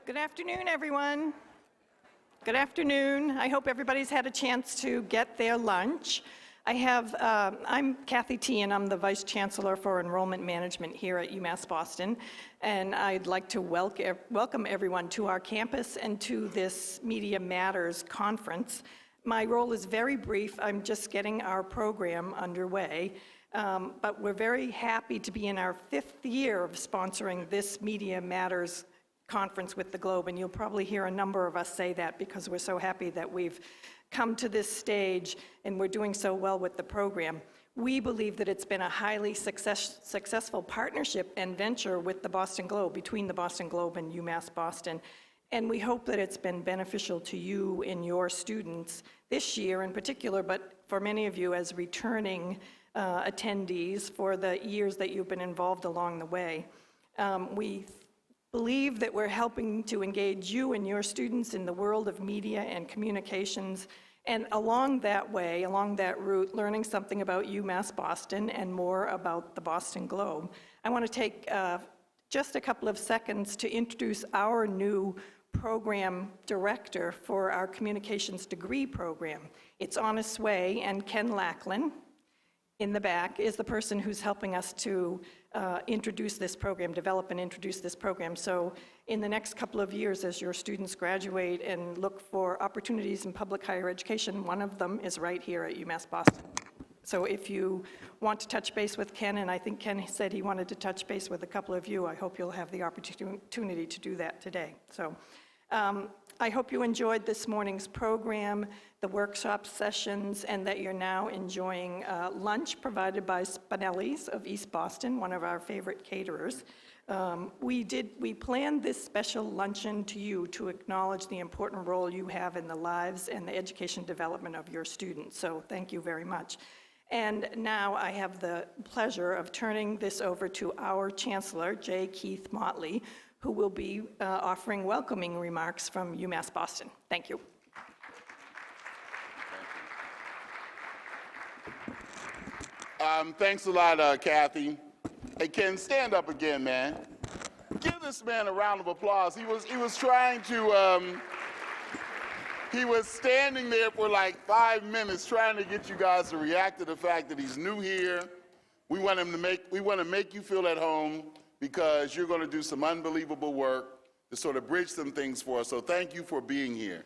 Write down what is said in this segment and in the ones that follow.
Good afternoon, everyone. Good afternoon. I hope everybody's had a chance to get their lunch. I'm Kathy T, and I'm the Vice Chancellor for Enrollment Management here at UMass Boston, and I'd like to welcome everyone to our campus and to this Media Matters conference. My role is very brief. I'm just getting our program underway, but we're very happy to be in our 5th year of sponsoring this Media Matters conference with the Globe, and you'll probably hear a number of us say that because we're so happy that we've come to this stage and we're doing so well with the program. We believe that it's been a highly successful partnership and venture with the Boston Globe, between the Boston Globe and UMass Boston, and we hope that it's been beneficial to you and your students this year in particular, but for many of you as returning attendees for the years that you've been involved along the way. We believe that we're helping to engage you and your students in the world of media and communications, and along that way, along that route, learning something about UMass Boston and more about the Boston Globe. I want to take just a couple of seconds to introduce our new program director for our communications degree program. It's on its way, and Ken Lacklin in the back is the person who's helping us to introduce this program, develop and introduce this program. So in the next couple of years, as your students graduate and look for opportunities in public higher education, one of them is right here at UMass Boston. So if you want to touch base with Ken, and I think Ken said he wanted to touch base with a couple of you, I hope you'll have the opportunity to do that today. So I hope you enjoyed this morning's program, the workshop sessions, and that you're now enjoying lunch provided by Mcnally's of East Boston, one of our favorite caterers. We planned this special luncheon to you to acknowledge the important role you have in the lives and the education development of your students. So thank you very much. And now I have the pleasure of turning this over to our Chancellor, J. Keith Motley, who will be offering welcoming remarks from UMass Boston. Thank you. Thanks a lot, Kathy. Hey, Ken, stand up again, man. Give this man a round of applause. He was trying to, he was standing there for like 5 minutes trying to get you guys to react to the fact that he's new here. We want to make you feel at home, because you're going to do some unbelievable work to sort of bridge some things for us. So thank you for being here.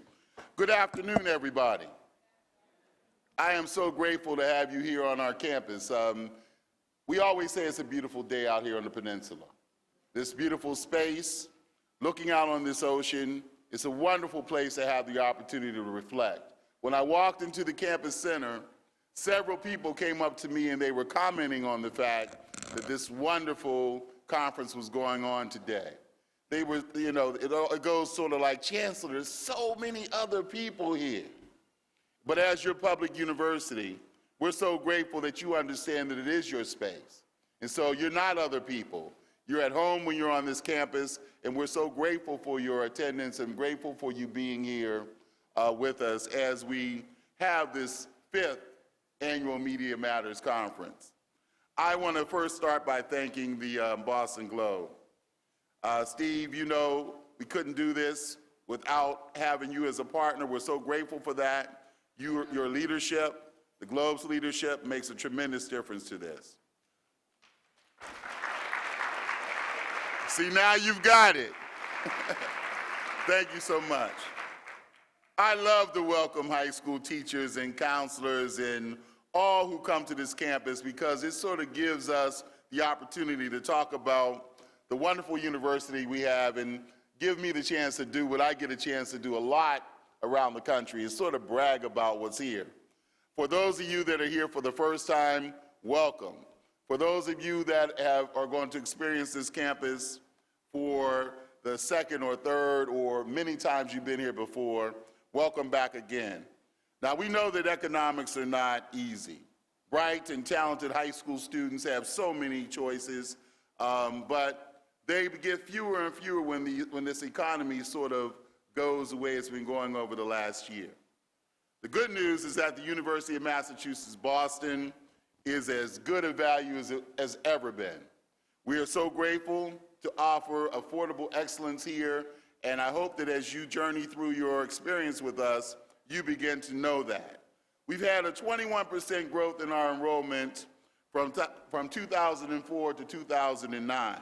Good afternoon, everybody. I am so grateful to have you here on our campus. We always say it's a beautiful day out here on the peninsula. This beautiful space, looking out on this ocean, it's a wonderful place to have the opportunity to reflect. When I walked into the campus center, several people came up to me and they were commenting on the fact that this wonderful conference was going on today. They were, it goes sort of like, Chancellor, there's so many other people here. But as your public university, we're so grateful that you understand that it is your space. And so you're not other people. You're at home when you're on this campus, and we're so grateful for your attendance and grateful for you being here with us as we have this 5th annual Media Matters Conference. I want to first start by thanking the Boston Globe. Steve, you know we couldn't do this without having you as a partner. We're so grateful for that. Your leadership, the Globe's leadership, makes a tremendous difference to this. See, now you've got it. Thank you so much. I love to welcome high school teachers and counselors and all who come to this campus, because it sort of gives us the opportunity to talk about the wonderful university we have and give me the chance to do what I get a chance to do a lot around the country, is sort of brag about what's here. For those of you that are here for the first time, welcome. For those of you that are going to experience this campus for the second or third or many times you've been here before, welcome back again. Now, we know that economics are not easy. Bright and talented high school students have so many choices, but they get fewer and fewer when this economy sort of goes the way it's been going over the last year. The good news is that the University of Massachusetts Boston is as good a value as it has ever been. We are so grateful to offer affordable excellence here And I hope that as you journey through your experience with us, you begin to know that. We've had a 21% growth in our enrollment from 2004 to 2009.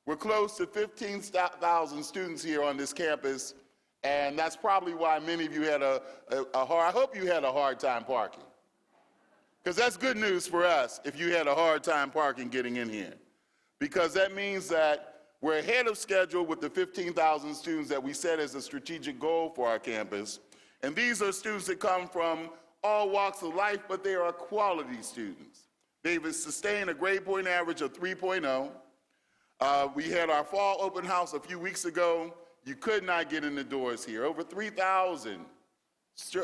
We're close to 15,000 students here on this campus, and that's probably why many of you had I hope you had a hard time parking. Because that's good news for us if you had a hard time parking getting in here. Because that means that we're ahead of schedule with the 15,000 students that we set as a strategic goal for our campus. And these are students that come from all walks of life, but they are quality students. They've sustained a grade point average of 3.0. We had our fall open house a few weeks ago. You could not get in the doors here. Over 3,000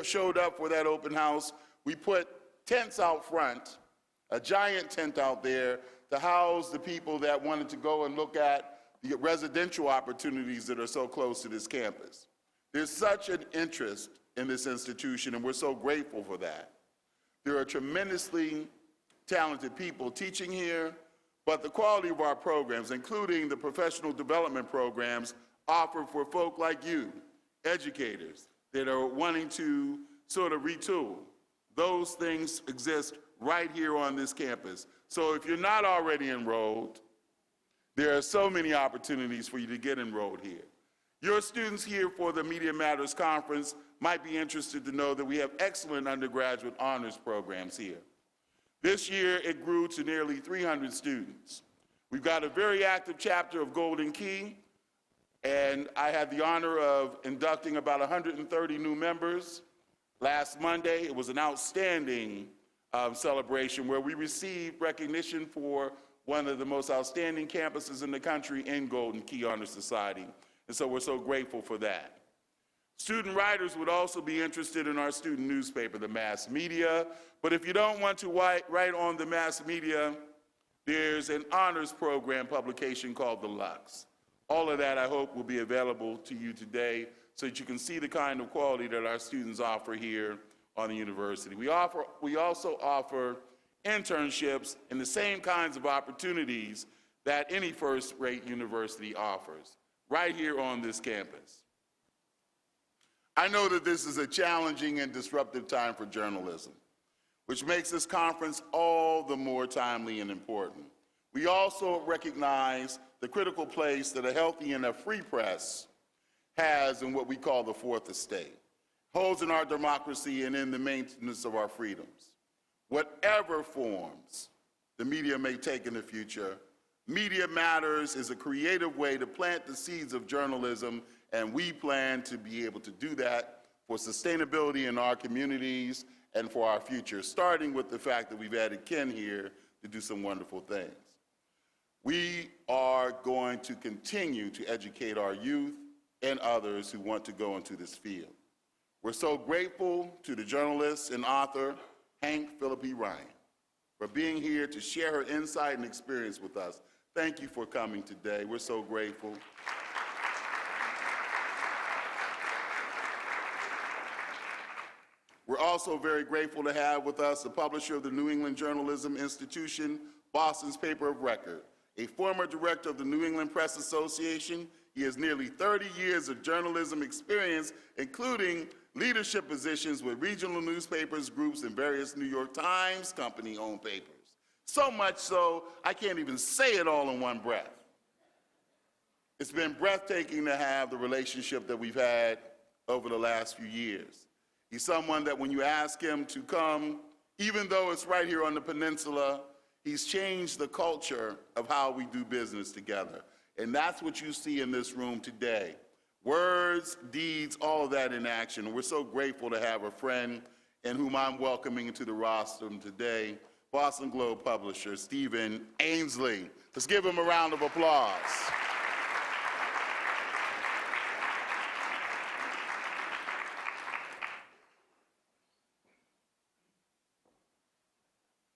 showed up for that open house. We put tents out front, a giant tent out there to house the people that wanted to go and look at the residential opportunities that are so close to this campus. There's such an interest in this institution, and we're so grateful for that. There are tremendously talented people teaching here, but the quality of our programs, including the professional development programs, offered for folk like you, educators that are wanting to sort of retool. Those things exist right here on this campus. So if you're not already enrolled, there are so many opportunities for you to get enrolled here. Your students here for the Media Matters Conference might be interested to know that we have excellent undergraduate honors programs here. This year, it grew to nearly 300 students. We've got a very active chapter of Golden Key, and I had the honor of inducting about 130 new members. Last Monday, it was an outstanding celebration where we received recognition for one of the most outstanding campuses in the country in Golden Key Honor Society. And so we're so grateful for that. Student writers would also be interested in our student newspaper, the Mass Media. But if you don't want to write on the Mass Media, there's an honors program publication called The Lux. All of that, I hope, will be available to you today so that you can see the kind of quality that our students offer here on the university. We also offer internships and the same kinds of opportunities that any first-rate university offers, right here on this campus. I know that this is a challenging and disruptive time for journalism, which makes this conference all the more timely and important. We also recognize the critical place that a healthy and a free press has in what we call the fourth estate, holds in our democracy and in the maintenance of our freedoms. Whatever forms the media may take in the future, Media Matters is a creative way to plant the seeds of journalism, and we plan to be able to do that for sustainability in our communities and for our future, starting with the fact that we've added Ken here to do some wonderful things. We are going to continue to educate our youth and others who want to go into this field. We're so grateful to the journalist and author, Phillipi for being here to share her insight and experience with us. Thank you for coming today. We're so grateful. We're also very grateful to have with us the publisher of the New England Journalism Institution, Boston's paper of record, a former director of the New England Press Association. He has nearly 30 years of journalism experience, including leadership positions with regional newspapers, groups, and various New York Times company-owned papers. So much so, I can't even say it all in one breath. It's been breathtaking to have the relationship that we've had over the last few years. He's someone that when you ask him to come, even though it's right here on the peninsula, he's changed the culture of how we do business together. And that's what you see in this room today. Words, deeds, all of that in action. And we're so grateful to have a friend and whom I'm welcoming into the rostrum today, Boston Globe publisher, Stephen Ainsley. Let's give him a round of applause.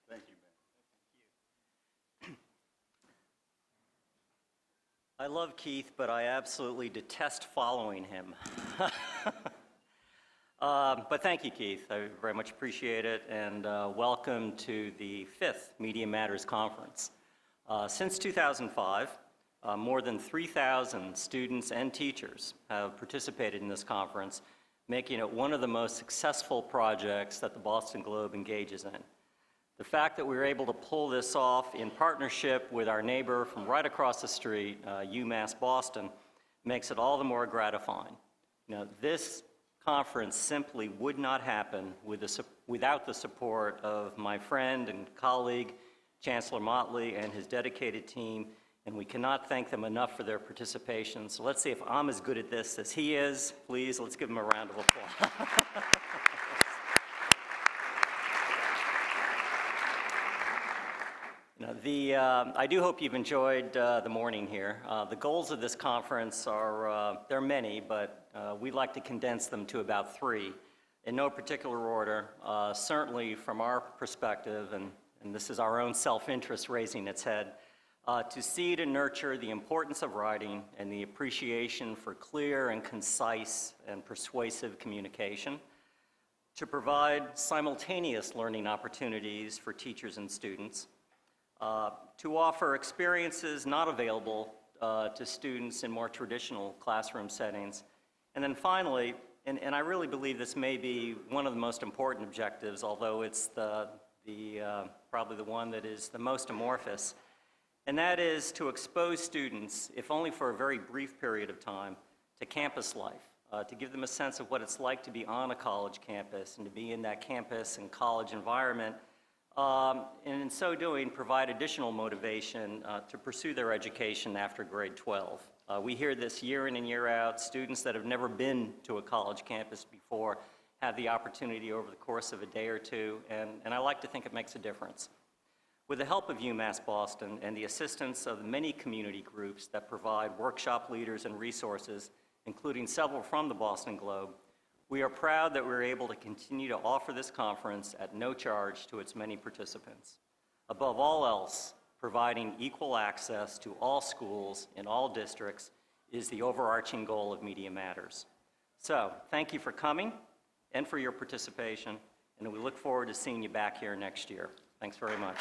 Thank you, man. I love Keith, but I absolutely detest following him. But thank you, Keith. I very much appreciate it, and welcome to the 5th Media Matters Conference. Since 2005, More than 3,000 students and teachers have participated in this conference, making it one of the most successful projects that the Boston Globe engages in. The fact that we were able to pull this off in partnership with our neighbor from right across the street, UMass Boston, makes it all the more gratifying. This conference simply would not happen without the support of my friend and colleague, Chancellor Mcnally, and his dedicated team, and we cannot thank them enough for their participation. So let's see if I'm as good at this as he is. Please, let's give him a round of applause. I do hope you've enjoyed the morning here. The goals of this conference are, there are many, but we'd like to condense them to about 3, in no particular order. Certainly from our perspective, and this is our own self-interest raising its head, to seed and nurture the importance of writing and the appreciation for clear and concise and persuasive communication, to provide simultaneous learning opportunities for teachers and students, to offer experiences not available to students in more traditional classroom settings. And then finally, and I really believe this may be one of the most important objectives, although it's probably the one that is the most amorphous, and that is to expose students, if only for a very brief period of time, to campus life, to give them a sense of what it's like to be on a college campus and to be in that campus and college environment, and in so doing, provide additional motivation to pursue their education after grade 12. We hear this year in and year out. Students that have never been to a college campus before have the opportunity over the course of a day or two, and I like to think it makes a difference. With the help of UMass Boston and the assistance of many community groups that provide workshop leaders and resources, including several from the Boston Globe, we are proud that we're able to continue to offer this conference at no charge to its many participants. Above all else, providing equal access to all schools in all districts is the overarching goal of Media Matters. So, thank you for coming and for your participation, and we look forward to seeing you back here next year. Thanks very much.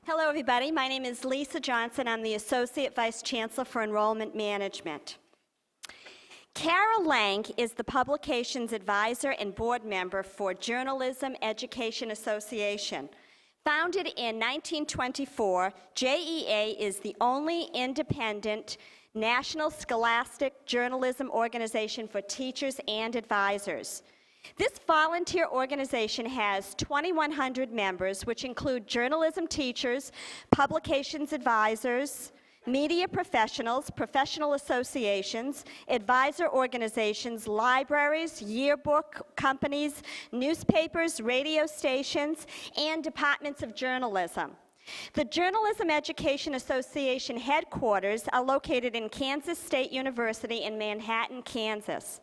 Hello, everybody. My name is Lisa Johnson. I'm the Associate Vice Chancellor for Enrollment Management. Kara Lang is the publications advisor and board member for Journalism Education Association. Founded in 1924, JEA is the only independent national scholastic journalism organization for teachers and advisors. This volunteer organization has 2,100 members, which include journalism teachers, publications advisors, media professionals, professional associations, advisor organizations, libraries, yearbook companies, newspapers, radio stations, and departments of journalism. The Journalism Education Association headquarters are located in Kansas State University in Manhattan, Kansas.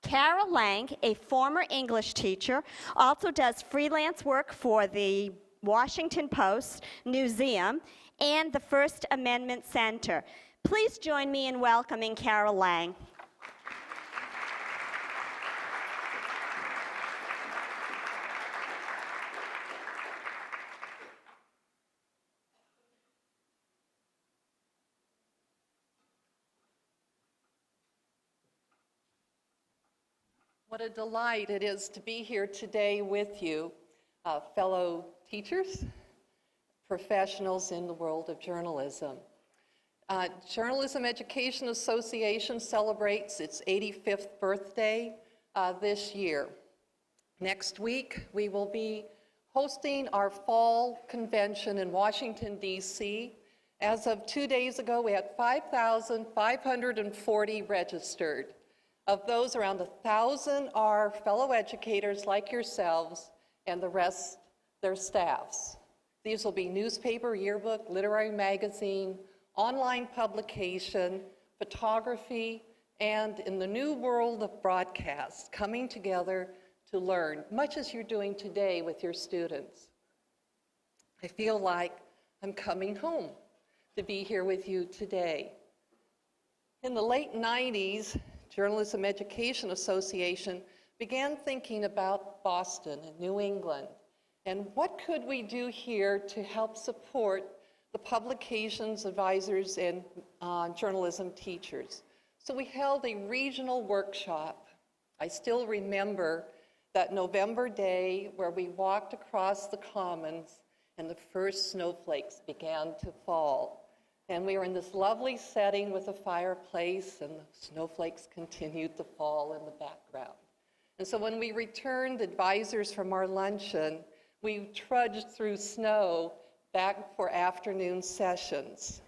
Kara Lang, a former English teacher, also does freelance work for the Washington Post, Newseum, and the First Amendment Center. Please join me in welcoming Kara Lang. What a delight it is to be here today with you, fellow teachers, professionals in the world of journalism. Journalism Education Association celebrates its 85th birthday this year. Next week, we will be hosting our fall convention in Washington, D.C. As of 2 days ago, we had 5,540 registered. Of those, around 1,000 are fellow educators like yourselves, and the rest, their staffs. These will be newspaper, yearbook, literary magazine, online publication, photography, and in the new world of broadcast, coming together to learn, much as you're doing today with your students. I feel like I'm coming home to be here with you today. In the late 90s, Journalism Education Association began thinking about Boston and New England, and what could we do here to help support the publications, advisors, and journalism teachers. So we held a regional workshop. I still remember that November day where we walked across the commons and the first snowflakes began to fall. And we were in this lovely setting with a fireplace, and the snowflakes continued to fall in the background. And so when we returned advisors from our luncheon, we trudged through snow back for afternoon sessions.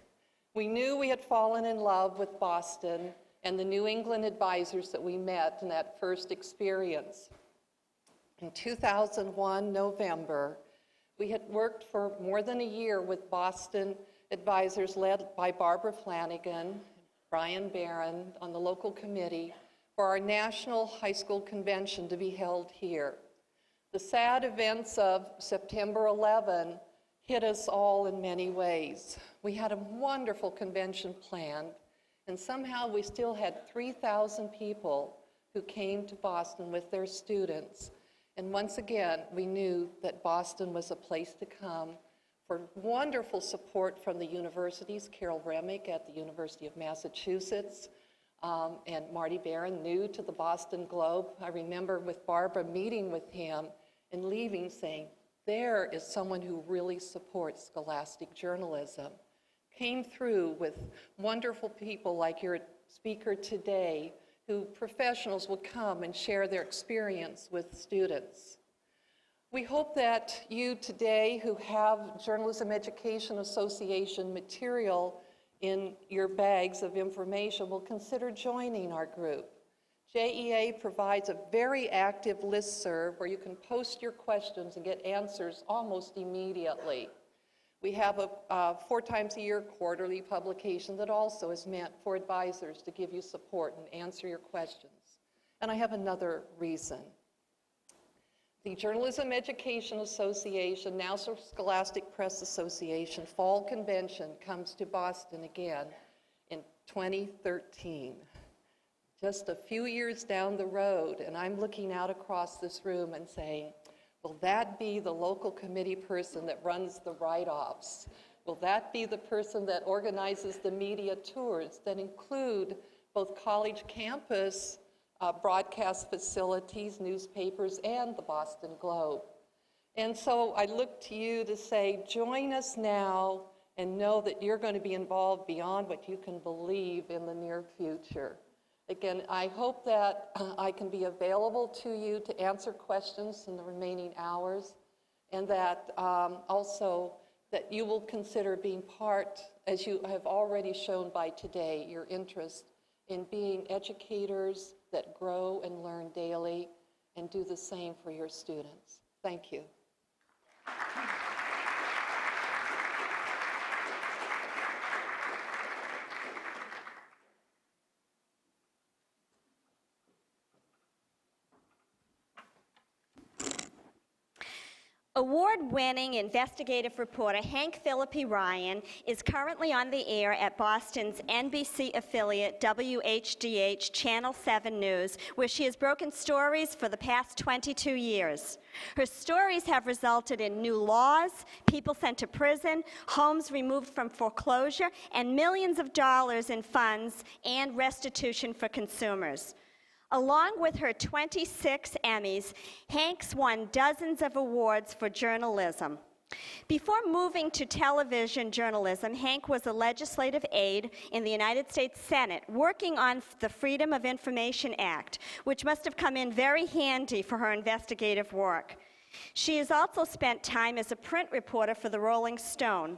We knew we had fallen in love with Boston and the New England advisors that we met in that first experience. In 2001, November, we had worked for more than a year with Boston advisors led by Barbara Flanagan, Brian Barron on the local committee for our national high school convention to be held here. The sad events of September 11 hit us all in many ways. We had a wonderful convention planned, and somehow we still had 3,000 people who came to Boston with their students. And once again, we knew that Boston was a place to come for wonderful support from the universities, Carol Remick at the University of Massachusetts, and Marty Barron, new to the Boston Globe. I remember with Barbara meeting with him and leaving saying, there is someone who really supports scholastic journalism. Came through with wonderful people like your speaker today, who professionals will come and share their experience with students. We hope that you today who have Journalism Education Association material in your bags of information will consider joining our group. JEA provides a very active listserv where you can post your questions and get answers almost immediately. We have a 4 times a year quarterly publication that also is meant for advisors to give you support and answer your questions. And I have another reason. The Journalism Education Association, National Scholastic Press Association Fall Convention comes to Boston again in 2013. Just a few years down the road, and I'm looking out across this room and saying, will that be the local committee person that runs the write-offs? Will that be the person that organizes the media tours that include both college campus broadcast facilities, newspapers, and the Boston Globe? And so I look to you to say, join us now and know that you're going to be involved beyond what you can believe in the near future. Again, I hope that I can be available to you to answer questions in the remaining hours, and that also that you will consider being part, as you have already shown by today, your interest in being educators that grow and learn daily, and do the same for your students. Thank you. Award-winning investigative reporter Hank Phillippi Ryan is currently on the air at Boston's NBC affiliate WHDH Channel 7 News, where she has broken stories for the past 22 years. Her stories have resulted in new laws, people sent to prison, homes removed from foreclosure, and millions of dollars in funds and restitution for consumers. Along with her 26 Emmys, Hanks won dozens of awards for journalism. Before moving to television journalism, Hank was a legislative aide in the United States Senate, working on the Freedom of Information Act, which must have come in very handy for her investigative work. She has also spent time as a print reporter for the Rolling Stone.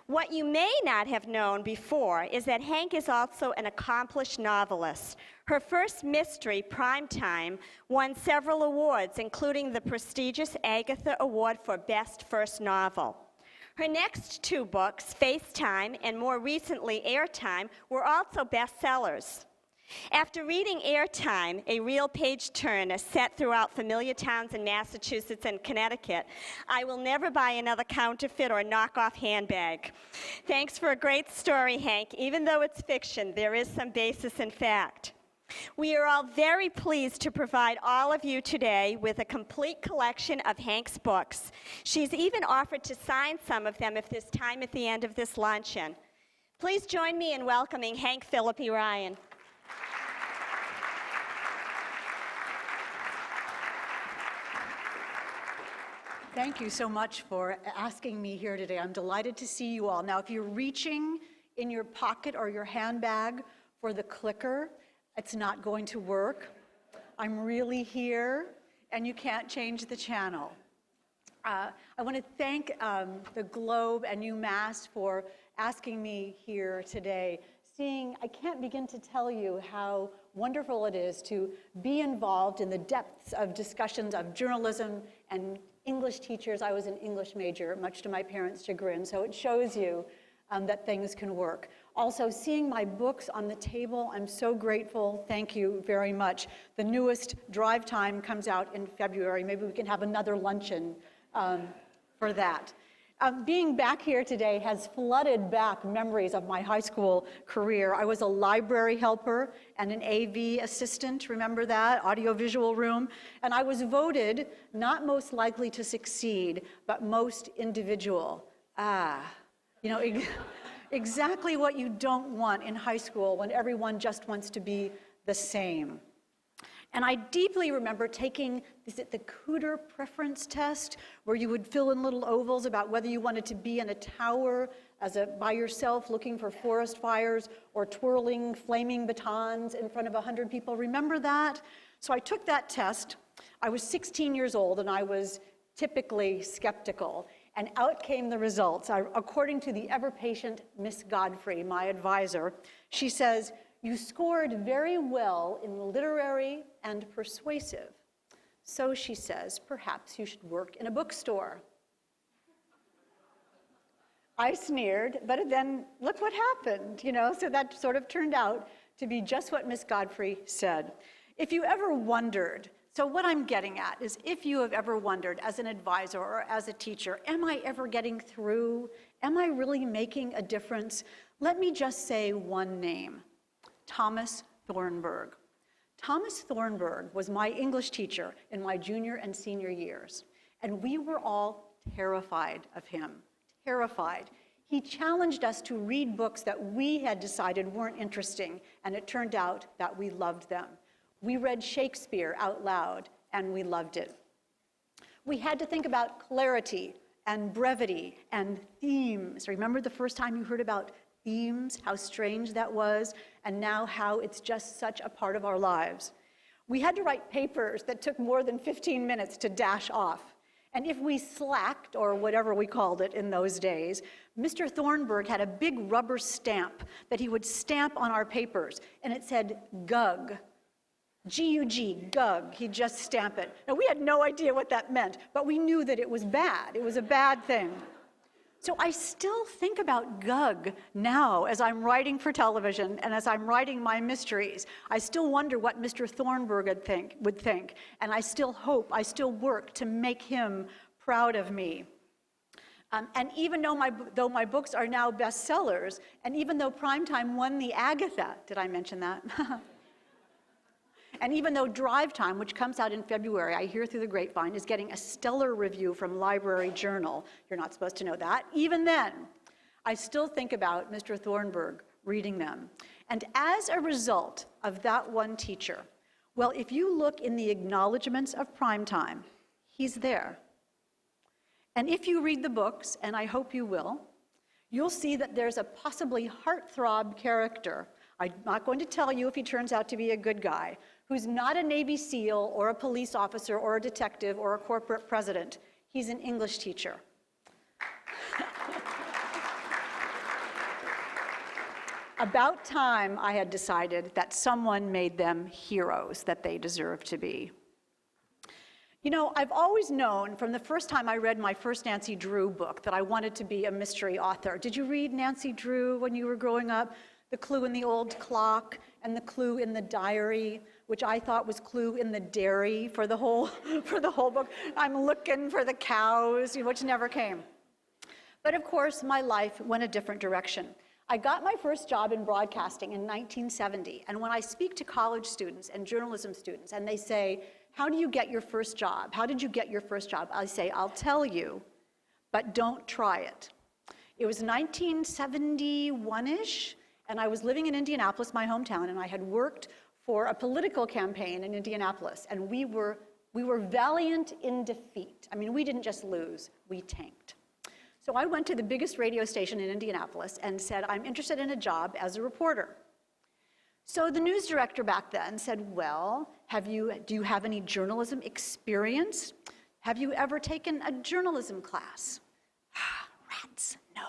What you may not have known before is that Hank is also an accomplished novelist. Her first mystery, Primetime, won several awards, including the prestigious Agatha Award for Best First Novel. Her next 2 books, FaceTime and more recently Airtime, were also bestsellers. After reading Airtime, a real page-turner set throughout familiar towns in Massachusetts and Connecticut, I will never buy another counterfeit or knockoff handbag. Thanks for a great story, Hank. Even though it's fiction, there is some basis in fact. We are all very pleased to provide all of you today with a complete collection of Hank's books. She's even offered to sign some of them if there's time at the end of this luncheon. Please join me in welcoming Hank Phillippi Ryan. Thank you so much for asking me here today. I'm delighted to see you all. Now, if you're reaching in your pocket or your handbag for the clicker, it's not going to work. I'm really here, and you can't change the channel. I want to thank the Globe and UMass for asking me here today. I can't begin to tell you how wonderful it is to be involved in the depths of discussions of journalism and English teachers. I was an English major, much to my parents' chagrin, so it shows you that things can work. Also, seeing my books on the table, I'm so grateful. Thank you very much. The newest Drive Time comes out in February. Maybe we can have another luncheon for that. Being back here today has flooded back memories of my high school career. I was a library helper and an AV assistant, remember that? Audiovisual room. And I was voted not most likely to succeed, but most individual. You know, exactly what you don't want in high school when everyone just wants to be the same. And I deeply remember taking, is it the Cooter preference test, where you would fill in little ovals about whether you wanted to be in a tower by yourself looking for forest fires or twirling flaming batons in front of 100 people. Remember that? So I took that test. I was 16 years old, and I was typically skeptical. And out came the results. According to the ever-patient Miss Godfrey, my advisor, she says, "You scored very well in literary and persuasive. So," she says, "perhaps you should work in a bookstore." I sneered, but then look what happened, you know? So that sort of turned out to be just what Miss Godfrey said. If you ever wondered, so what I'm getting at is if you have ever wondered as an advisor or as a teacher, am I ever getting through? Am I really making a difference? Let me just say one name. Thomas Thornburg. Thomas Thornburg was my English teacher in my junior and senior years, and we were all terrified of him, terrified. He challenged us to read books that we had decided weren't interesting, and it turned out that we loved them. We read Shakespeare out loud, and we loved it. We had to think about clarity and brevity and themes. Remember the first time you heard about themes, how strange that was, and now how it's just such a part of our lives. We had to write papers that took more than 15 minutes to dash off. And if we slacked, or whatever we called it in those days, Mr. Thornburg had a big rubber stamp that he would stamp on our papers, and it said GUG. G-U-G, GUG, he'd just stamp it. Now, we had no idea what that meant, but we knew that it was bad. It was a bad thing. So I still think about GUG now as I'm writing for television and as I'm writing my mysteries. I still wonder what Mr. Thornburg would think, and I still hope, I still work to make him proud of me. And even though my books are now bestsellers, and even though Primetime won the Agatha, did I mention that? And even though Drive Time, which comes out in February, I hear through the grapevine, is getting a stellar review from Library Journal, you're not supposed to know that, even then, I still think about Mr. Thornburg reading them. And as a result of that one teacher, well, if you look in the acknowledgments of Primetime, he's there. And if you read the books, and I hope you will, you'll see that there's a possibly heartthrob character. I'm not going to tell you if he turns out to be a good guy, who's not a Navy SEAL or a police officer or a detective or a corporate president. He's an English teacher. About time I had decided that someone made them heroes that they deserve to be. You know, I've always known from the first time I read my first Nancy Drew book that I wanted to be a mystery author. Did you read Nancy Drew when you were growing up? The Clue in the Old Clock and The Clue in the Diary, which I thought was Clue in the Dairy for the whole book. I'm looking for the cows, which never came. But of course, my life went a different direction. I got my first job in broadcasting in 1970, and when I speak to college students and journalism students, and they say, how do you get your first job? How did you get your first job? I say, I'll tell you, but don't try it. It was 1971-ish, and I was living in Indianapolis, my hometown, and I had worked for a political campaign in Indianapolis, and we were valiant in defeat. I mean, we didn't just lose, we tanked. So I went to the biggest radio station in Indianapolis and said, I'm interested in a job as a reporter. So the news director back then said, well, do you have any journalism experience? Have you ever taken a journalism class? Rats, no.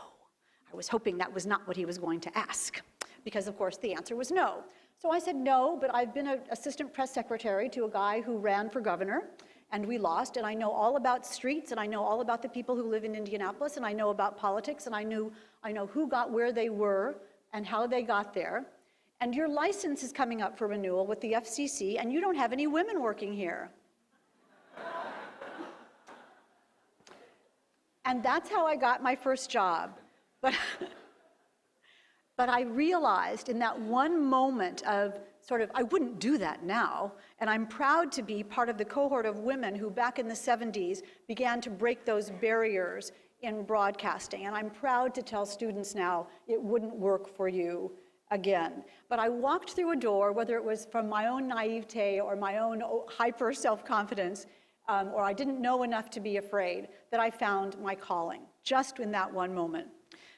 I was hoping that was not what he was going to ask, because of course the answer was no. So I said, no, but I've been an assistant press secretary to a guy who ran for governor, and we lost, and I know all about streets, and I know all about the people who live in Indianapolis, and I know about politics, and I know who got where they were and how they got there. And your license is coming up for renewal with the FCC, and you don't have any women working here. And that's how I got my first job. But I realized in that one moment of sort of, I wouldn't do that now, and I'm proud to be part of the cohort of women who back in the 70s began to break those barriers in broadcasting, and I'm proud to tell students now it wouldn't work for you again. But I walked through a door, whether it was from my own naivete or my own hyper self-confidence, or I didn't know enough to be afraid, that I found my calling, just in that one moment.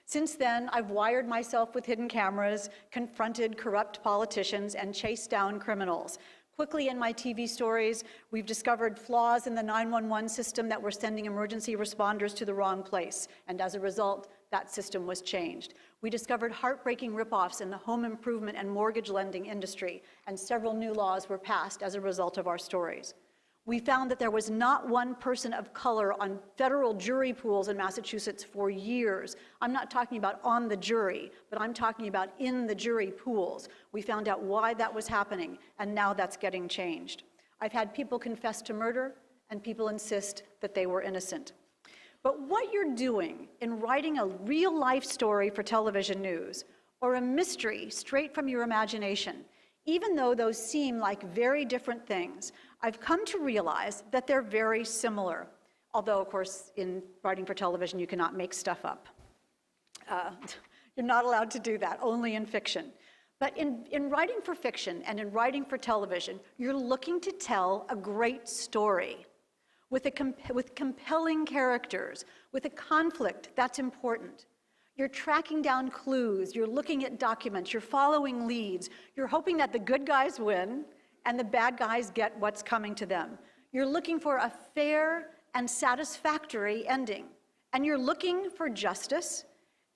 Since then, I've wired myself with hidden cameras, confronted corrupt politicians, and chased down criminals. Quickly in my TV stories, we've discovered flaws in the 911 system that were sending emergency responders to the wrong place, and as a result, that system was changed. We discovered heartbreaking ripoffs in the home improvement and mortgage lending industry, and several new laws were passed as a result of our stories. We found that there was not one person of color on federal jury pools in Massachusetts for years. I'm not talking about on the jury, but I'm talking about in the jury pools. We found out why that was happening, and now that's getting changed. I've had people confess to murder, and people insist that they were innocent. But what you're doing in writing a real-life story for television news, or a mystery straight from your imagination, even though those seem like very different things, I've come to realize that they're very similar. Although, of course, in writing for television, you cannot make stuff up. You're not allowed to do that, only in fiction. But in writing for fiction and in writing for television, you're looking to tell a great story with compelling characters, with a conflict that's important. You're tracking down clues, you're looking at documents, you're following leads, you're hoping that the good guys win and the bad guys get what's coming to them. You're looking for a fair and satisfactory ending, and you're looking for justice,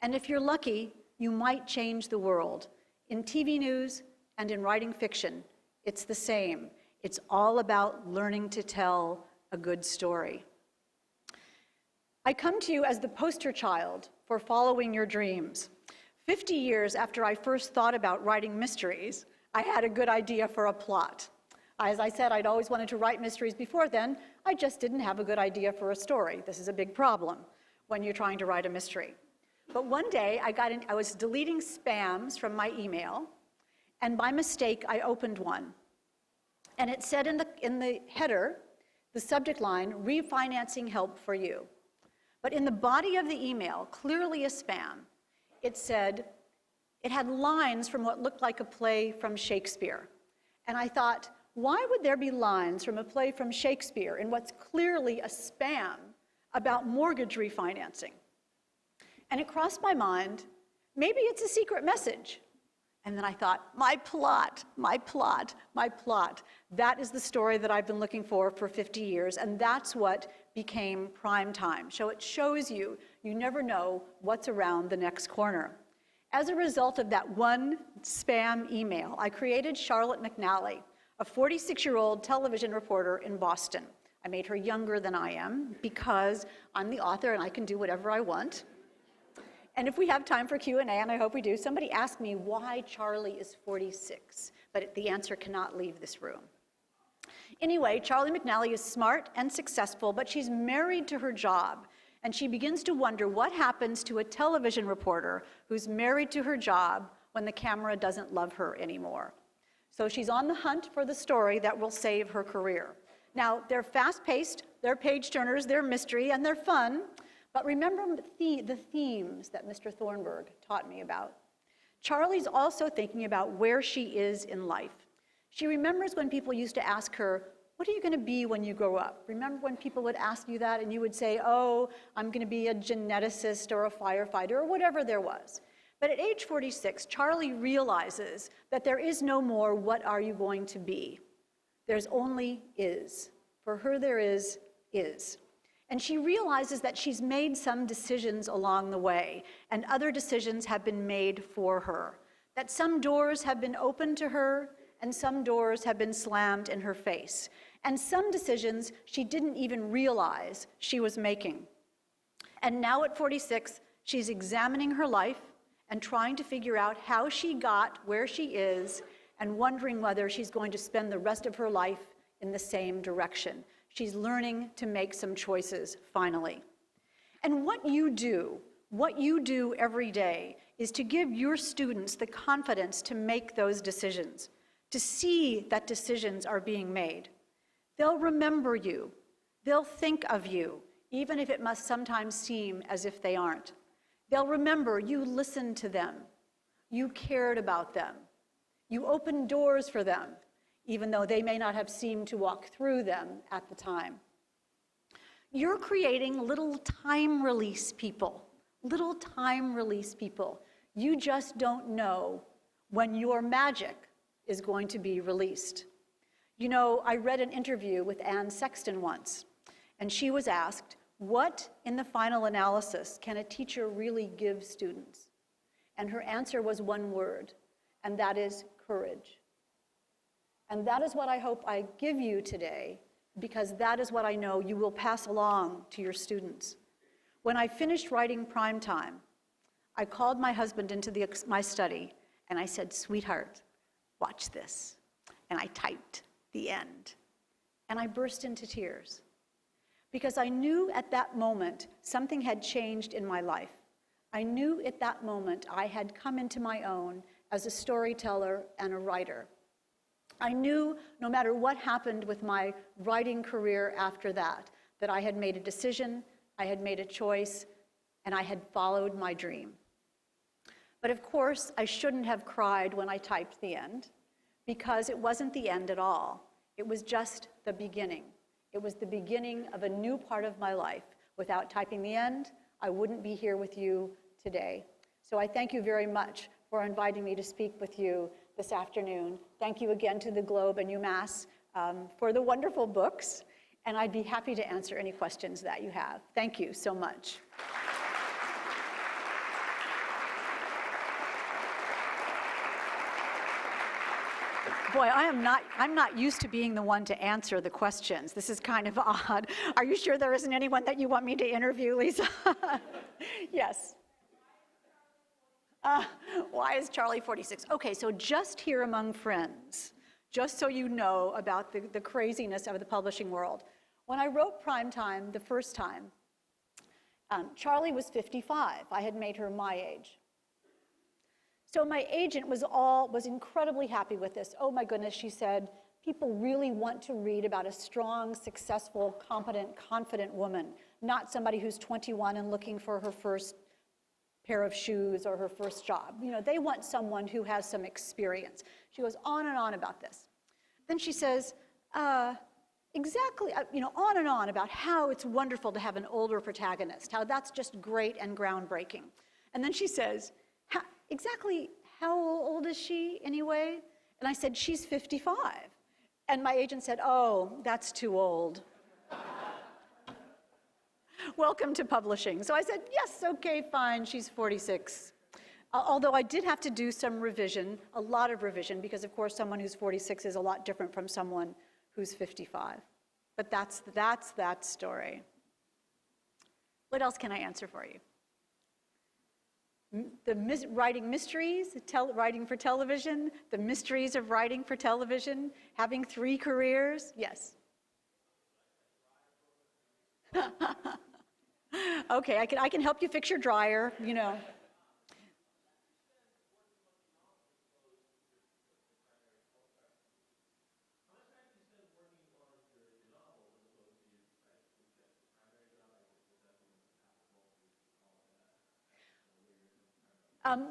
and if you're lucky, you might change the world. In TV news and in writing fiction, it's the same. It's all about learning to tell a good story. I come to you as the poster child for following your dreams. 50 years after I first thought about writing mysteries, I had a good idea for a plot. As I said, I'd always wanted to write mysteries before then. I just didn't have a good idea for a story. This is a big problem when you're trying to write a mystery. But one day, I was deleting spams from my email, and by mistake, I opened one. And it said in the header, the subject line, refinancing help for you. But in the body of the email, clearly a spam, it said, it had lines from what looked like a play from Shakespeare. And I thought, why would there be lines from a play from Shakespeare in what's clearly a spam about mortgage refinancing? And it crossed my mind, maybe it's a secret message. And then I thought, my plot, my plot, my plot. That is the story that I've been looking for 50 years, and that's what became prime time. So it shows you, you never know what's around the next corner. As a result of that one spam email, I created Charlotte Mcnally, a 46-year-old television reporter in Boston. I made her younger than I am because I'm the author and I can do whatever I want. And if we have time for Q&A, and I hope we do, somebody asked me why Charlie is 46, but the answer cannot leave this room. Anyway, Charlie Mcnally is smart and successful, but she's married to her job, And she begins to wonder what happens to a television reporter who's married to her job when the camera doesn't love her anymore. So she's on the hunt for the story that will save her career. Now, they're fast-paced, they're page-turners, they're mystery, and they're fun. But remember the themes that Mr. Thornburg taught me about. Charlie's also thinking about where she is in life. She remembers when people used to ask her, what are you going to be when you grow up? Remember when people would ask you that and you would say, oh, I'm going to be a geneticist or a firefighter or whatever there was. But at age 46, Charlie realizes that there is no more what are you going to be. There's only is. For her, there is. And she realizes that she's made some decisions along the way, and other decisions have been made for her. That some doors have been opened to her, and some doors have been slammed in her face. And some decisions she didn't even realize she was making. And now at 46, she's examining her life and trying to figure out how she got where she is and wondering whether she's going to spend the rest of her life in the same direction. She's learning to make some choices, finally. And what you do every day is to give your students the confidence to make those decisions, to see that decisions are being made. They'll remember you. They'll think of you, even if it must sometimes seem as if they aren't. They'll remember you listened to them. You cared about them. You opened doors for them, even though they may not have seemed to walk through them at the time. You're creating little time release people, little time release people. You just don't know when your magic is going to be released. You know, I read an interview with Anne Sexton once, and she was asked, what in the final analysis can a teacher really give students? And her answer was one word, and that is courage. And that is what I hope I give you today, because that is what I know you will pass along to your students. When I finished writing Primetime, I called my husband into my study, and I said, sweetheart, watch this. And I typed the end. And I burst into tears, because I knew at that moment something had changed in my life. I knew at that moment I had come into my own as a storyteller and a writer. I knew no matter what happened with my writing career after that I had made a decision, I had made a choice, and I had followed my dream. But of course, I shouldn't have cried when I typed the end, because it wasn't the end at all. It was just the beginning. It was the beginning of a new part of my life. Without typing the end, I wouldn't be here with you today. So I thank you very much for inviting me to speak with you this afternoon. Thank you again to the Globe and UMass for the wonderful books, and I'd be happy to answer any questions that you have. Thank you so much. Boy, I'm not used to being the one to answer the questions. This is kind of odd. Are you sure there isn't anyone that you want me to interview, Lisa? Yes. Why is Charlie 46? Okay, so just here among friends, just so you know about the craziness of the publishing world. When I wrote Primetime the first time, Charlie was 55. I had made her my age. So my agent was incredibly happy with this. Oh my goodness, she said, people really want to read about a strong, successful, competent, confident woman, not somebody who's 21 and looking for her first pair of shoes or her first job. You know, they want someone who has some experience. She goes on and on about this. Then she says, exactly, on and on about how it's wonderful to have an older protagonist, how that's just great and groundbreaking. And then she says, exactly how old is she anyway? And I said, she's 55. And my agent said, oh, that's too old. Welcome to publishing. So I said, yes, okay, fine, she's 46. Although I did have to do some revision, a lot of revision, because of course someone who's 46 is a lot different from someone who's 55. But that's that story. What else can I answer for you? Writing mysteries, writing for television, the mysteries of writing for television, having 3 careers, yes. Okay, I can help you fix your dryer, you know.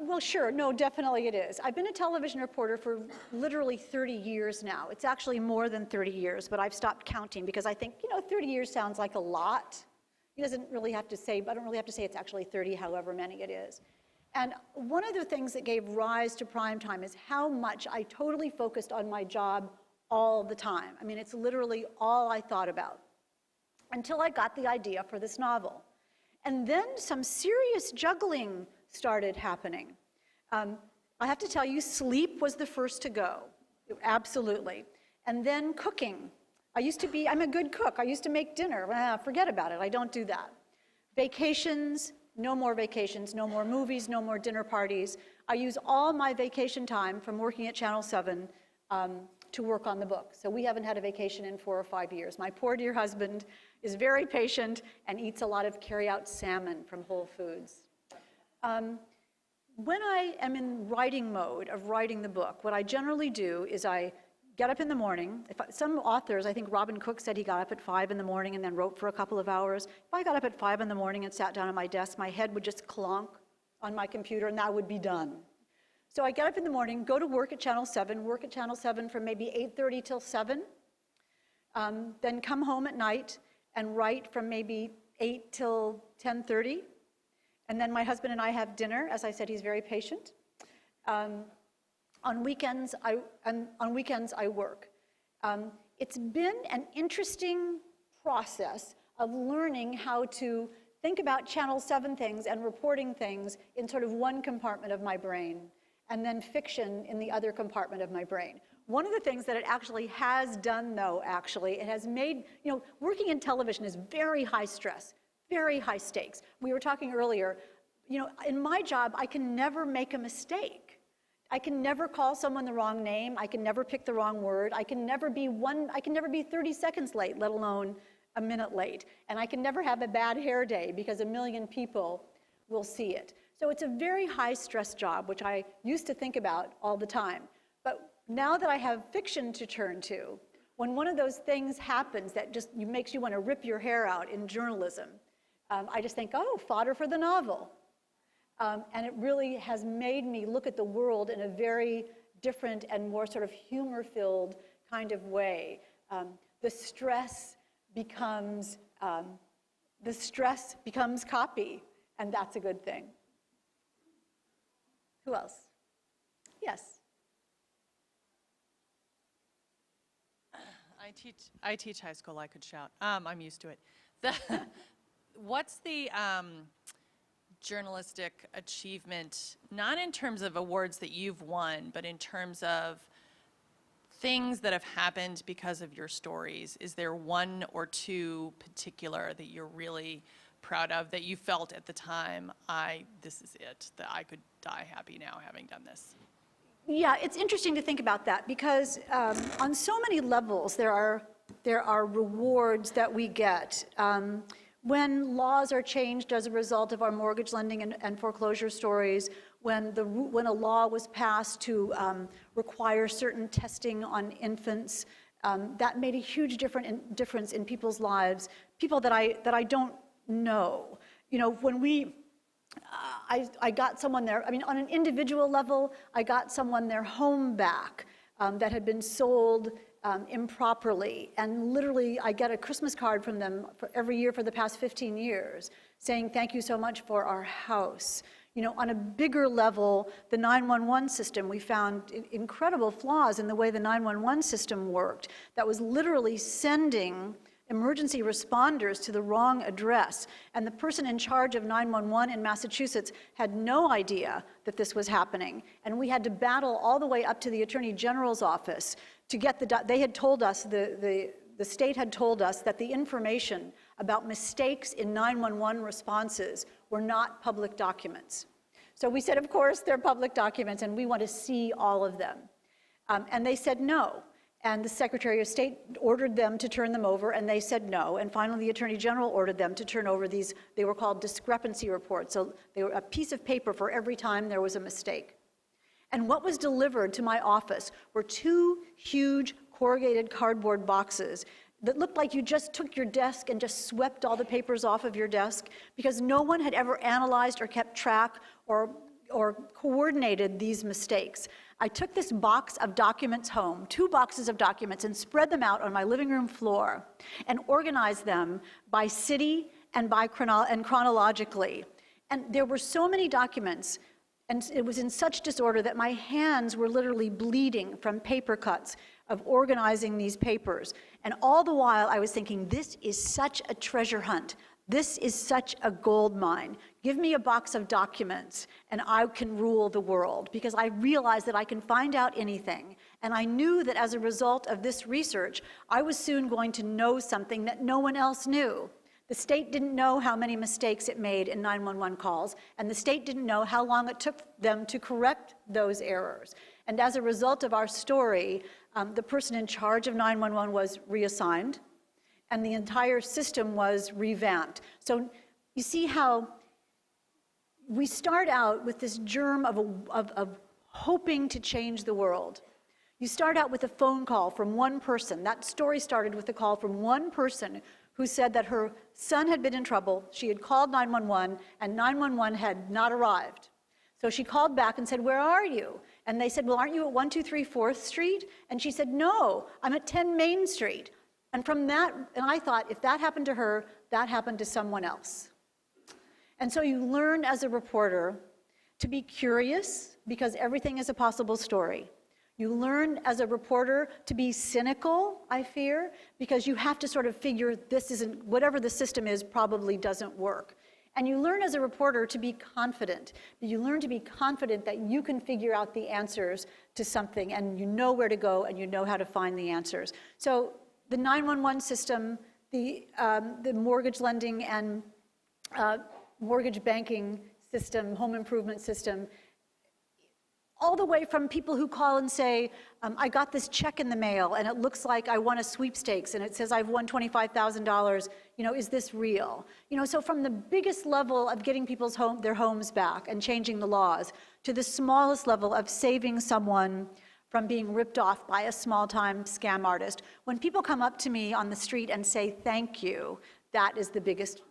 Well, sure. No, definitely it is. I've been a television reporter for literally 30 years now. It's actually more than 30 years, but I've stopped counting because I think, 30 years sounds like a lot. He doesn't really have to say, I don't really have to say it's actually 30, however many it is. And one of the things that gave rise to primetime is how much I totally focused on my job all the time. I mean, it's literally all I thought about until I got the idea for this novel. And then some serious juggling started happening. I have to tell you, sleep was the first to go, absolutely. And then cooking. I'm a good cook. I used to make dinner. Forget about it, I don't do that. Vacations, no more vacations, no more movies, no more dinner parties. I use all my vacation time from working at Channel 7 to work on the book. So we haven't had a vacation in 4 or 5 years. My poor dear husband is very patient and eats a lot of carry-out salmon from Whole Foods. When I am in writing mode of writing the book, what I generally do is I get up in the morning. Some authors, I think Robin Cook said he got up at 5 in the morning and then wrote for a couple of hours. If I got up at 5 in the morning and sat down at my desk, my head would just clonk on my computer and that would be done. So I get up in the morning, go to work at Channel 7, work at Channel 7 from maybe 8:30 till 7, then come home at night and write from maybe 8 till 10:30. And then my husband and I have dinner. As I said, he's very patient. On weekends, I work. It's been an interesting process of learning how to think about Channel 7 things and reporting things in sort of one compartment of my brain, and then fiction in the other compartment of my brain. One of the things that it actually has done, though, it has made, working in television is very high stress, very high stakes. We were talking earlier, in my job, I can never make a mistake. I can never call someone the wrong name. I can never pick the wrong word. I can never be 30 seconds late, let alone a minute late. And I can never have a bad hair day because 1 million people will see it. So it's a very high stress job, which I used to think about all the time. But now that I have fiction to turn to, when one of those things happens that just makes you want to rip your hair out in journalism, I just think, oh, fodder for the novel. And it really has made me look at the world in a very different and more sort of humor-filled kind of way. The stress becomes copy, and that's a good thing. Who else? Yes. I teach high school. I could shout. I'm used to it. What's the journalistic achievement, not in terms of awards that you've won, but in terms of things that have happened because of your stories? Is there one or two particular that you're really proud of, that you felt at the time, this is it, that I could die happy now having done this? Yeah, it's interesting to think about that because on so many levels there are rewards that we get. When laws are changed as a result of our mortgage lending and foreclosure stories, when a law was passed to require certain testing on infants, that made a huge difference in people's lives, people that I don't know. When I got someone there, on an individual level, I got someone their home back that had been sold improperly. And literally, I get a Christmas card from them every year for the past 15 years saying, thank you so much for our house. On a bigger level, the 911 system, we found incredible flaws in the way the 911 system worked that was literally sending emergency responders to the wrong address. And the person in charge of 911 in Massachusetts had no idea that this was happening. And we had to battle all the way up to the Attorney General's office to get they had told us, the state had told us that the information about mistakes in 911 responses were not public documents. So we said, of course, they're public documents and we want to see all of them. And they said no. And the Secretary of State ordered them to turn them over, and they said no. And finally, the Attorney General ordered them to turn over these, they were called discrepancy reports. So they were a piece of paper for every time there was a mistake. And what was delivered to my office were 2 huge corrugated cardboard boxes that looked like you just took your desk and just swept all the papers off of your desk, because no one had ever analyzed or kept track or coordinated these mistakes. I took this box of documents home, 2 boxes of documents, and spread them out on my living room floor and organized them by city and by chronologically. And there were so many documents, and it was in such disorder that my hands were literally bleeding from paper cuts of organizing these papers. And all the while I was thinking, this is such a treasure hunt. This is such a gold mine. Give me a box of documents and I can rule the world, because I realized that I can find out anything. And I knew that as a result of this research, I was soon going to know something that no one else knew. The state didn't know how many mistakes it made in 911 calls, and the state didn't know how long it took them to correct those errors. And as a result of our story, the person in charge of 911 was reassigned, and the entire system was revamped. So you see how we start out with this germ of hoping to change the world. You start out with a phone call from one person. That story started with a call from one person who said that her son had been in trouble. She had called 911, and 911 had not arrived. So she called back and said, "Where are you?" And they said, "Well, aren't you at 123 4th Street?" And she said, "No, I'm at 10 Main Street." And from that, and I thought, if that happened to her, that happened to someone else. And so you learn as a reporter to be curious, because everything is a possible story. You learn as a reporter to be cynical, I fear, because you have to sort of figure this isn't, whatever the system is probably doesn't work. And you learn as a reporter to be confident. You learn to be confident that you can figure out the answers to something, and you know where to go, and you know how to find the answers. So the 911 system, the mortgage lending and mortgage banking system, home improvement system, all the way from people who call and say, I got this check in the mail and it looks like I won a sweepstakes and it says I've won $25,000, is this real? So from the biggest level of getting people's their homes back and changing the laws, to the smallest level of saving someone from being ripped off by a small-time scam artist. When people come up to me on the street and say thank you, that is the biggest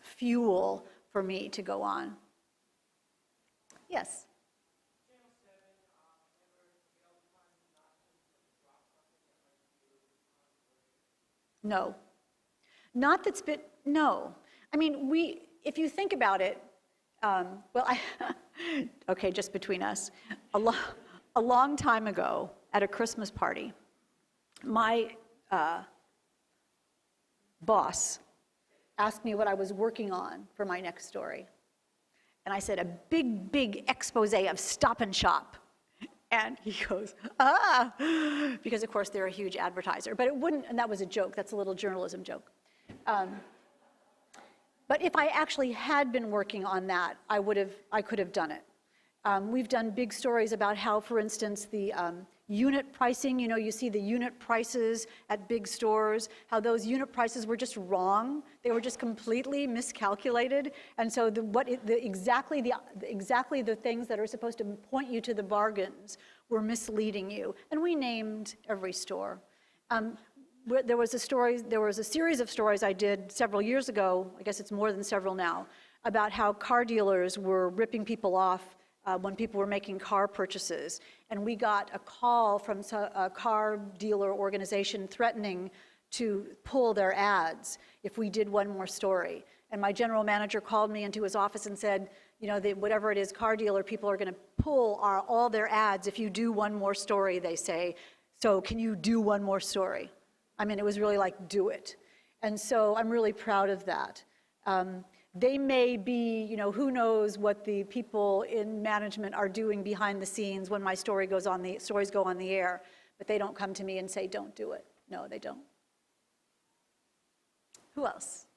fuel for me to go on. Yes. No. Not that's been, no. I mean, if you think about it, okay, just between us. A long time ago, at a Christmas party, my boss asked me what I was working on for my next story. And I said, a big, big expose of Stop and Shop. And he goes, because of course they're a huge advertiser. But it wouldn't, and that was a joke, that's a little journalism joke. But if I actually had been working on that, I could have done it. We've done big stories about how, for instance, the unit pricing, you see the unit prices at big stores, how those unit prices were just wrong. They were just completely miscalculated. And so exactly the things that are supposed to point you to the bargains were misleading you. And we named every store. There was a series of stories I did several years ago, I guess it's more than several now, about how car dealers were ripping people off when people were making car purchases. And we got a call from a car dealer organization threatening to pull their ads if we did one more story. And my general manager called me into his office and said, whatever it is, car dealer people are going to pull all their ads if you do one more story, they say. So can you do one more story? I mean, it was really like, do it. And so I'm really proud of that. They may be, who knows what the people in management are doing behind the scenes when my stories go on the air, but they don't come to me and say, don't do it. No, they don't. Who else?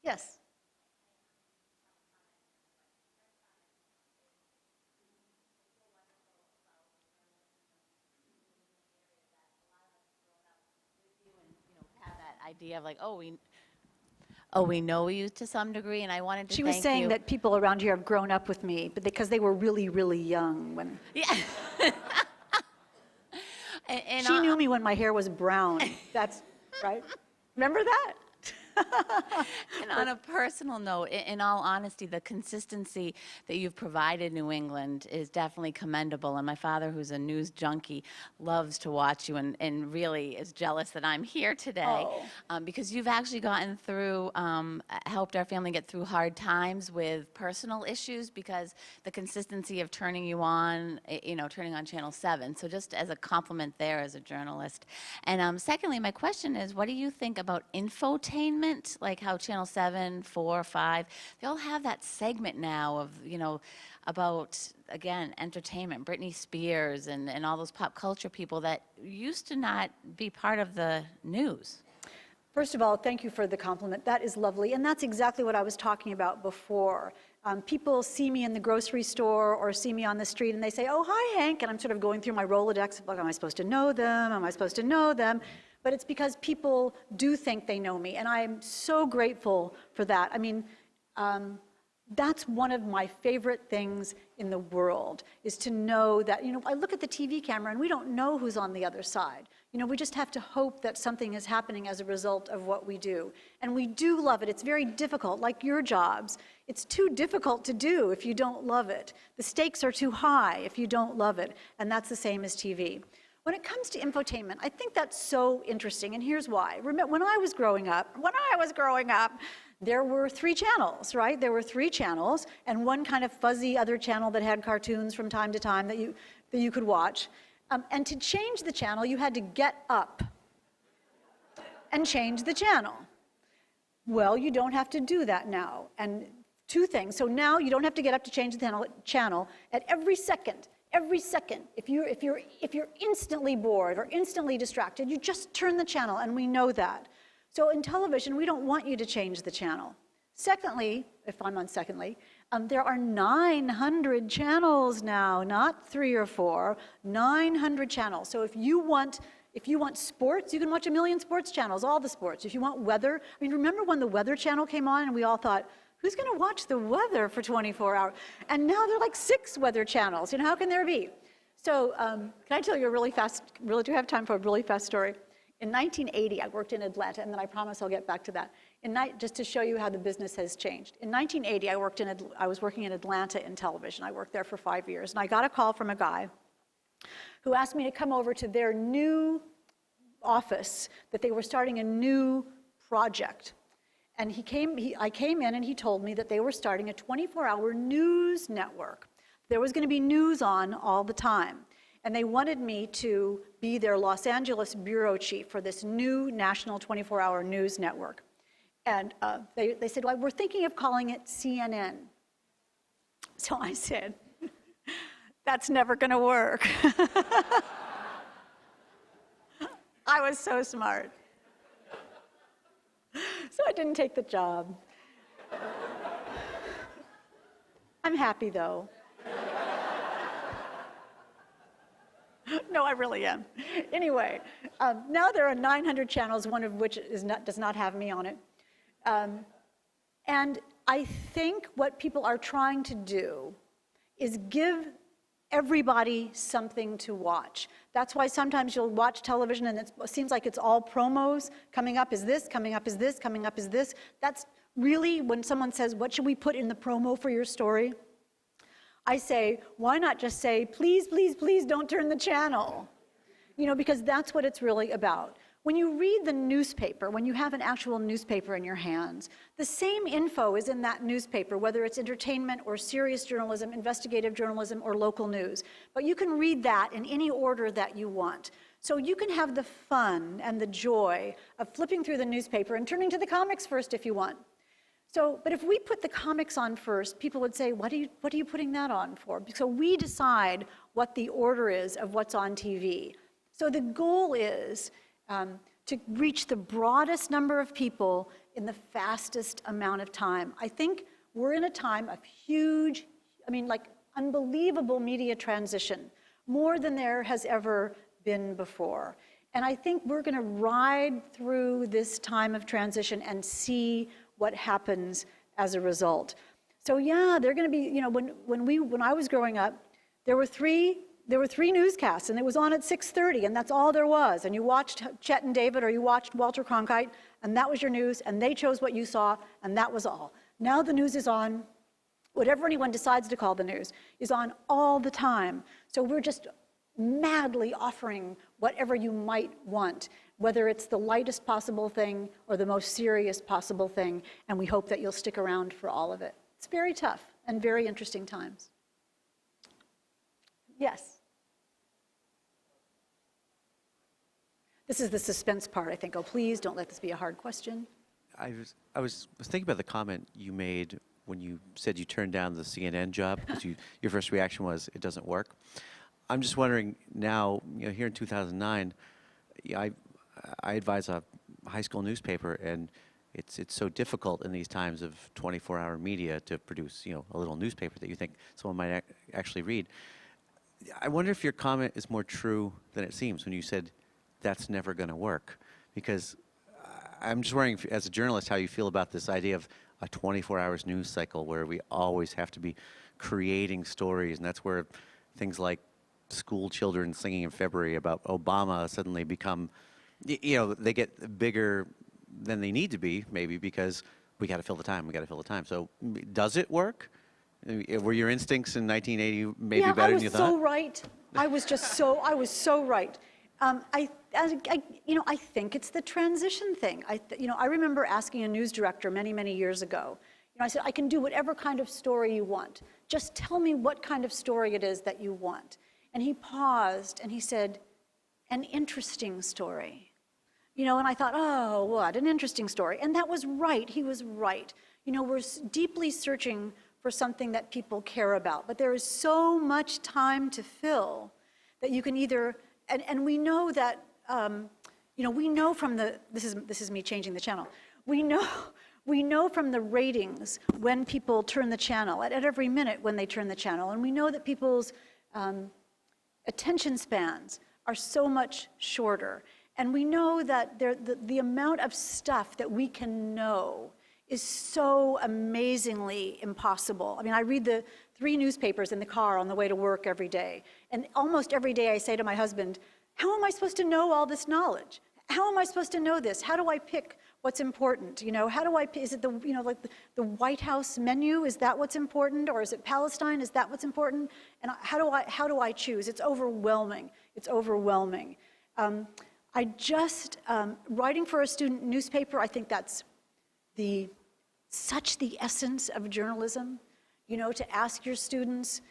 Yes. idea of like, we know you to some degree, and I wanted to She thank was saying you. that people around here have grown up with me, but because they were really, really young when. Yeah. and She knew me when my hair was brown. That's right. Remember that? And on a personal note, in all honesty, the consistency that you've provided New England is definitely commendable. And my father, who's a news junkie, loves to watch you and really is jealous that I'm here today because you've actually gotten through, helped our family get through hard times with personal issues because the consistency of turning you on, turning on Channel 7. So just as a compliment there as a journalist. And secondly, my question is, what do you think about infotainment? Like how Channel 7, 4, 5, they all have that segment now of, about, again, entertainment, Britney Spears and all those pop culture people that used to not be part of the news. First of all, thank you for the compliment. That is lovely. And that's exactly what I was talking about before. People see me in the grocery store or see me on the street and they say, oh, hi, Hank. And I'm sort of going through my Rolodex. Like, am I supposed to know them? Am I supposed to know them? But it's because people do think they know me, and I'm so grateful for that. I mean, that's one of my favorite things in the world, is to know that, I look at the TV camera and we don't know who's on the other side. We just have to hope that something is happening as a result of what we do. And we do love it. It's very difficult, like your jobs. It's too difficult to do if you don't love it. The stakes are too high if you don't love it, and that's the same as TV. When it comes to infotainment, I think that's so interesting, and here's why. Remember, when I was growing up, there were 3 channels, right? There were 3 channels, and one kind of fuzzy other channel that had cartoons from time to time that you could watch. And to change the channel, you had to get up and change the channel. Well, you don't have to do that now. And 2 things. So now you don't have to get up to change the channel at every second. Every second, if you're instantly bored or instantly distracted, you just turn the channel, and we know that. So in television, we don't want you to change the channel. Secondly, if I'm on secondly, there are 900 channels now, not 3 or 4, 900 channels. So if you want sports, you can watch 1 million sports channels, all the sports. If you want weather, remember when the Weather Channel came on and we all thought, who's going to watch the weather for 24 hours? And now there are like 6 weather channels. How can there be? So can I tell you a really do you have time for a really fast story? In 1980, I worked in Atlanta, and then I promise I'll get back to that. Just to show you how the business has changed. In 1980, I was working in Atlanta in television. I worked there for 5 years, and I got a call from a guy who asked me to come over to their new office, that they were starting a new project. And I came in and he told me that they were starting a 24-hour news network. There was going to be news on all the time. And they wanted me to be their Los Angeles bureau chief for this new national 24-hour news network. And they said, well, we're thinking of calling it CNN. So I said, that's never going to work. I was so smart. So I didn't take the job. I'm happy, though. No, I really am. Anyway, now there are 900 channels, one of which does not have me on it. And I think what people are trying to do is give everybody something to watch. That's why sometimes you'll watch television and it seems like it's all promos. Coming up is this, coming up is this, coming up is this. That's really when someone says, what should we put in the promo for your story? I say, why not just say, please, please, please don't turn the channel? Because that's what it's really about. When you read the newspaper, when you have an actual newspaper in your hands, the same info is in that newspaper, whether it's entertainment or serious journalism, investigative journalism, or local news. But you can read that in any order that you want. So you can have the fun and the joy of flipping through the newspaper and turning to the comics first if you want. But if we put the comics on first, people would say, what are you putting that on for? So we decide what the order is of what's on TV. So the goal is to reach the broadest number of people in the fastest amount of time. I think we're in a time of huge, unbelievable media transition, more than there has ever been before. And I think we're going to ride through this time of transition and see what happens as a result. So yeah, they're going to be, when I was growing up, there were three newscasts, and it was on at 6:30, and that's all there was. And you watched Chet and David, or you watched Walter Cronkite, and that was your news, and they chose what you saw, and that was all. Now the news is on. Whatever anyone decides to call the news is on all the time. So we're just madly offering whatever you might want, whether it's the lightest possible thing or the most serious possible thing, and we hope that you'll stick around for all of it. It's very tough and very interesting times. Yes? This is the suspense part, I think. Oh, please don't let this be a hard question. I was thinking about the comment you made when you said you turned down the CNN job, because your first reaction was it doesn't work. I'm just wondering now, here in 2009, I advise a high school newspaper, and it's so difficult in these times of 24-hour media to produce, a little newspaper that you think someone might actually read. I wonder if your comment is more true than it seems when you said that's never going to work, because I'm just wondering, as a journalist, how you feel about this idea of a 24 hours news cycle where we always have to be creating stories, and that's where things like school children singing in February about Obama suddenly become, they get bigger than they need to be, maybe because we got to fill the time, So does it work? Were your instincts in 1980 maybe better than you thought? Yeah, I was so right. I was so right. I think it's the transition thing. I remember asking a news director many, many years ago. I said, I can do whatever kind of story you want. Just tell me what kind of story it is that you want. And he paused and he said, an interesting story. And I thought, oh, what an interesting story. And that was right. He was right. We're deeply searching for something that people care about, but there is so much time to fill that you can either. And we know that, we know from this is me changing the channel. We know from the ratings when people turn the channel, at every minute when they turn the channel. And we know that people's attention spans are so much shorter. And we know that the amount of stuff that we can know is so amazingly impossible. I mean, I read the 3 newspapers in the car on the way to work every day. And almost every day I say to my husband, how am I supposed to know all this knowledge? How am I supposed to know this? How do I pick what's important? Is it like the White House menu? Is that what's important? Or is it Palestine? Is that what's important? And how do I choose? It's overwhelming. It's overwhelming. Writing for a student newspaper, I think that's such the essence of journalism, to ask your students,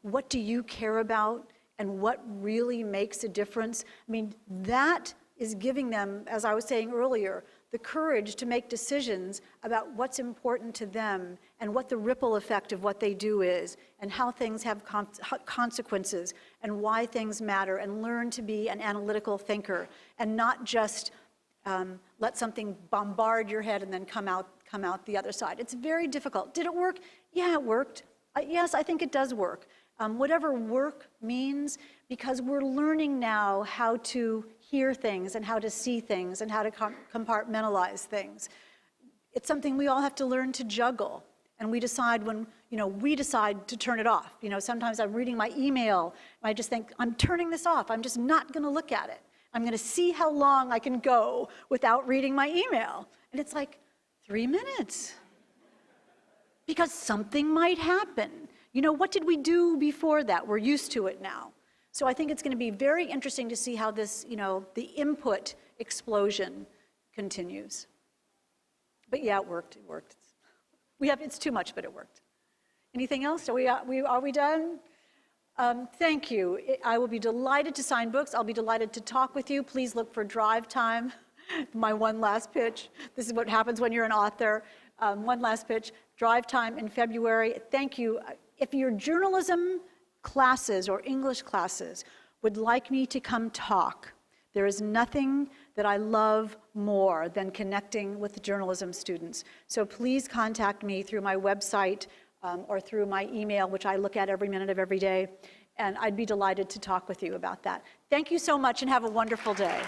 what do you care about and what really makes a difference? I mean, that is giving them, as I was saying earlier, the courage to make decisions about what's important to them and what the ripple effect of what they do is and how things have consequences and why things matter, and learn to be an analytical thinker and not just let something bombard your head and then come out the other side. It's very difficult. Did it work? Yeah, it worked. Yes, I think it does work. Whatever work means, because we're learning now how to hear things and how to see things and how to compartmentalize things. It's something we all have to learn to juggle. And we decide when, we decide to turn it off. Sometimes I'm reading my email and I just think, I'm turning this off. I'm just not going to look at it. I'm going to see how long I can go without reading my email. And it's like 3 minutes. Because something might happen. What did we do before that? We're used to it now. So I think it's going to be very interesting to see how this, the input explosion continues. But yeah, it worked. It worked. It's too much, but it worked. Anything else? Are we done? Thank you. I will be delighted to sign books. I'll be delighted to talk with you. Please look for Drive Time, my one last pitch. This is what happens when you're an author. One last pitch, Drive Time in February. Thank you. If your journalism classes or English classes would like me to come talk, there is nothing that I love more than connecting with the journalism students. So please contact me through my website or through my email, which I look at every minute of every day. And I'd be delighted to talk with you about that. Thank you so much and have a wonderful day.